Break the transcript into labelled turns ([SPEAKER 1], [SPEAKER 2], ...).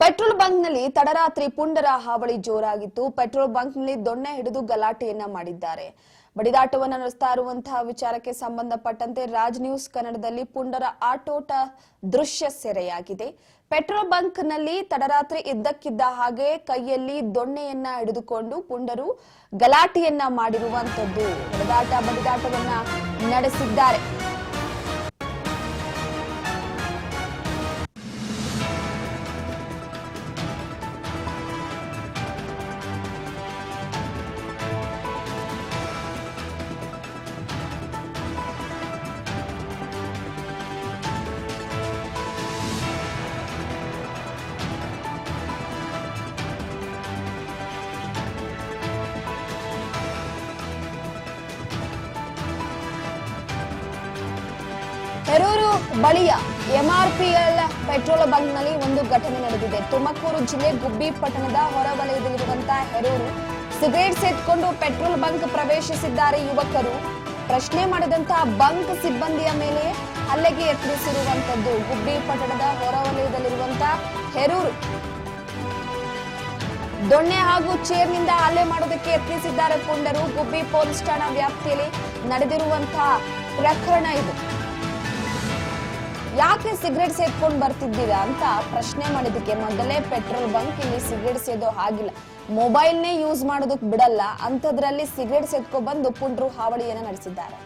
[SPEAKER 1] Petrol ಬಂಕ್ನಲ್ಲಿ ತಡರಾತ್ರಿ ಪುಂಡರ ಹಾವಳಿ ಜೋರಾಗಿತ್ತು. Petrol ಬಂಕ್ನಲ್ಲಿ ದೊಣ್ಣೆ ಹಿಡಿದು ಗಲಾಟೆಯನ್ನ ಮಾಡಿದ್ದಾರೆ. ಬಡಿದಾಟವನ್ನು ನಡೆಸ್ತಾ ಇರುವಂತಹ ವಿಚಾರಕ್ಕೆ ಸಂಬಂಧಪಟ್ಟಂತೆ ರಾಜ್ ನ್ಯೂಸ್ ಕನ್ನಡದಲ್ಲಿ ಪುಂಡರ ಆಟೋಟ ದೃಶ್ಯ ಸೆರೆಯಾಗಿದೆ. ಪೆಟ್ರೋಲ್ ಬಂಕ್ನಲ್ಲಿ ತಡರಾತ್ರಿ ಇದ್ದಕ್ಕಿದ್ದ ಹಾಗೆ ಕೈಯಲ್ಲಿ ದೊಣ್ಣೆಯನ್ನ ಹಿಡಿದುಕೊಂಡು ಪುಂಡರು ಗಲಾಟೆಯನ್ನ ಮಾಡಿರುವಂತದ್ದು, ಬಡಿದಾಟವನ್ನ ನಡೆಸಿದ್ದಾರೆ. ಹೆರೂರು ಬಳಿಯ ಎಂಆರ್ಪಿಎಲ್ ಪೆಟ್ರೋಲ್ ಬಂಕ್ನಲ್ಲಿ ಒಂದು ಘಟನೆ ನಡೆದಿದೆ. ತುಮಕೂರು ಜಿಲ್ಲೆ ಗುಬ್ಬಿ ಪಟ್ಟಣದ ಹೊರವಲಯದಲ್ಲಿರುವಂತಹ ಹೆರೂರು ಸಿಗರೇಟ್ ಸೇದ್ಕೊಂಡು ಪೆಟ್ರೋಲ್ ಬಂಕ್ ಪ್ರವೇಶಿಸಿದ್ದಾರೆ ಯುವಕರು. ಪ್ರಶ್ನೆ ಮಾಡಿದಂತಹ ಬಂಕ್ ಸಿಬ್ಬಂದಿಯ ಮೇಲೆ ಹಲ್ಲೆಗೆ ಯತ್ನಿಸಿರುವಂತದ್ದು. ಗುಬ್ಬಿ ಪಟ್ಟಣದ ಹೊರವಲಯದಲ್ಲಿರುವಂತಹ ಹೆರೂರು ದೊಣ್ಣೆ ಹಾಗೂ ಚೇರ್ನಿಂದ ಹಲ್ಲೆ ಮಾಡೋದಕ್ಕೆ ಯತ್ನಿಸಿದ್ದಾರೆ ಪುಂಡರು. ಗುಬ್ಬಿ ಪೊಲೀಸ್ ಠಾಣಾ ವ್ಯಾಪ್ತಿಯಲ್ಲಿ ನಡೆದಿರುವಂತಹ ಪ್ರಕರಣ ಇದು. ಯಾಕೆ ಸಿಗರೇಟ್ ಸೇದ್ಕೊಂಡು ಬರ್ತಿದ್ದೀರಾ ಅಂತ ಪ್ರಶ್ನೆ ಮಾಡಿದಕ್ಕೆ ಮೊದಲೇ ಪೆಟ್ರೋಲ್ ಬಂಕ್ ಇಲ್ಲಿ ಸಿಗರೇಟ್ ಸೇದೋ ಹಾಗಿಲ್ಲ, ಮೊಬೈಲ್ನೇ ಯೂಸ್ ಮಾಡೋದಕ್ಕೆ ಬಿಡಲ್ಲ, ಅಂತದ್ರಲ್ಲಿ ಸಿಗರೇಟ್ ಸೇದ್ಕೊ ಬಂದು ಪುಂಡ್ರು ಹಾವಳಿಯನ್ನ ನಡೆಸಿದ್ದಾರೆ.